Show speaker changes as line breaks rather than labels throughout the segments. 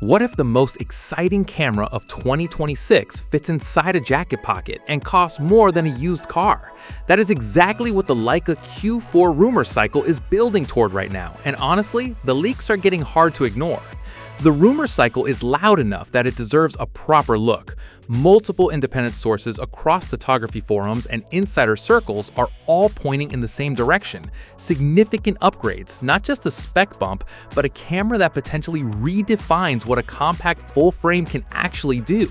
What if the most exciting camera of 2026 fits inside a jacket pocket and costs more than a used car? That is exactly what the Leica Q4 rumor cycle is building toward right now, and honestly, the leaks are getting hard to ignore. The rumor cycle is loud enough that it deserves a proper look. Multiple independent sources across photography forums and insider circles are all pointing in the same direction. Significant upgrades, not just a spec bump, but a camera that potentially redefines what a compact full frame can actually do.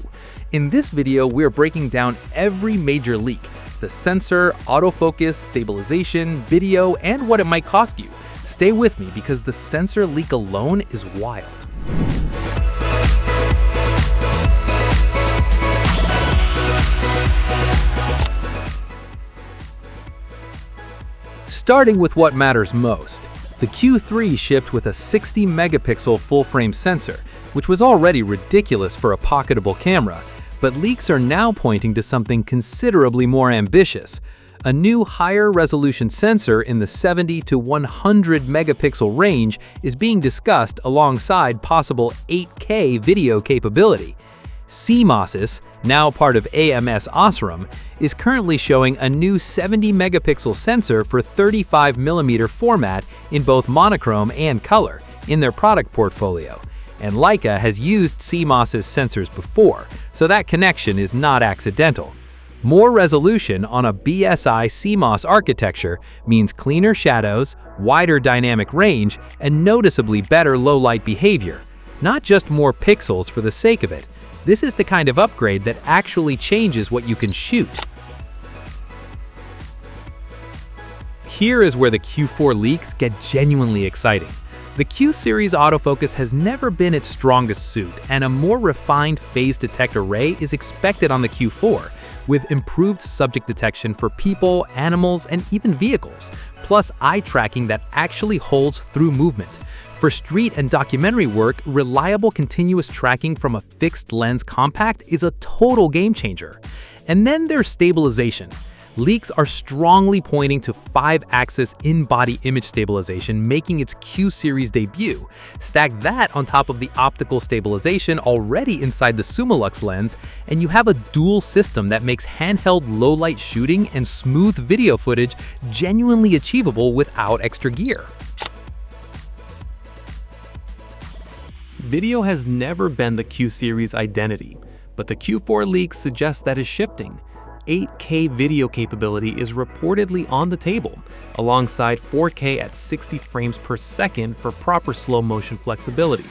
In this video, we're breaking down every major leak: the sensor, autofocus, stabilization, video, and what it might cost you. Stay with me because the sensor leak alone is wild. Starting with what matters most, the Q3 shipped with a 60 megapixel full-frame sensor, which was already ridiculous for a pocketable camera, but leaks are now pointing to something considerably more ambitious. A new higher resolution sensor in the 70 to 100 megapixel range is being discussed alongside possible 8K video capability. CMOS, now part of AMS Osram, is currently showing a new 70 megapixel sensor for 35mm format in both monochrome and color in their product portfolio. And Leica has used CMOS's sensors before, so that connection is not accidental. More resolution on a BSI CMOS architecture means cleaner shadows, wider dynamic range, and noticeably better low-light behavior. Not just more pixels for the sake of it. This is the kind of upgrade that actually changes what you can shoot. Here is where the Q4 leaks get genuinely exciting. The Q series autofocus has never been its strongest suit, and a more refined phase detect array is expected on the Q4, with improved subject detection for people, animals, and even vehicles, plus eye tracking that actually holds through movement. For street and documentary work, reliable continuous tracking from a fixed lens compact is a total game changer. And then there's stabilization. Leaks are strongly pointing to 5-axis in-body image stabilization making its Q-series debut. Stack that on top of the optical stabilization already inside the Summilux lens, and you have a dual system that makes handheld low-light shooting and smooth video footage genuinely achievable without extra gear. Video has never been the Q-series identity, but the Q4 leaks suggest that is shifting. 8K video capability is reportedly on the table, alongside 4K at 60 frames per second for proper slow motion flexibility.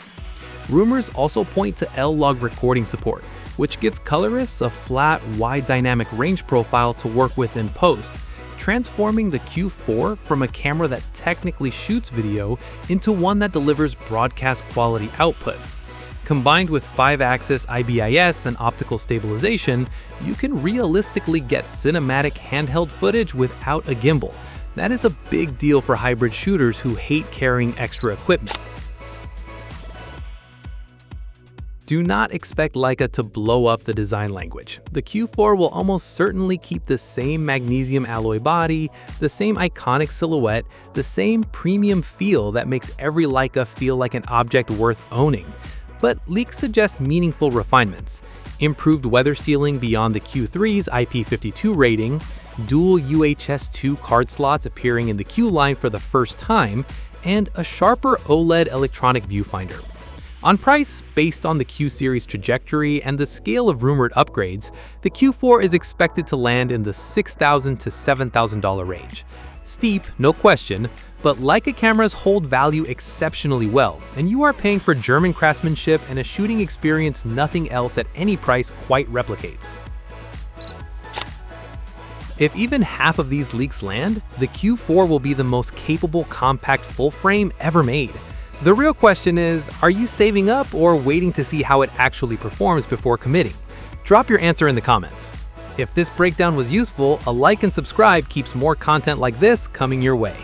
Rumors also point to L-Log recording support, which gives colorists a flat, wide dynamic range profile to work with in post, transforming the Q4 from a camera that technically shoots video into one that delivers broadcast quality output. Combined with 5-axis IBIS and optical stabilization, you can realistically get cinematic handheld footage without a gimbal. That is a big deal for hybrid shooters who hate carrying extra equipment. Do not expect Leica to blow up the design language. The Q4 will almost certainly keep the same magnesium alloy body, the same iconic silhouette, the same premium feel that makes every Leica feel like an object worth owning. But leaks suggest meaningful refinements: improved weather sealing beyond the Q3's IP52 rating, dual UHS-2 card slots appearing in the Q line for the first time, and a sharper OLED electronic viewfinder. On price, based on the Q-series trajectory and the scale of rumored upgrades, the Q4 is expected to land in the $6,000 to $7,000 range. Steep, no question, but Leica cameras hold value exceptionally well, and you are paying for German craftsmanship and a shooting experience nothing else at any price quite replicates. If even half of these leaks land, the Q4 will be the most capable compact full frame ever made. The real question is, are you saving up or waiting to see how it actually performs before committing? Drop your answer in the comments. If this breakdown was useful, a like and subscribe keeps more content like this coming your way.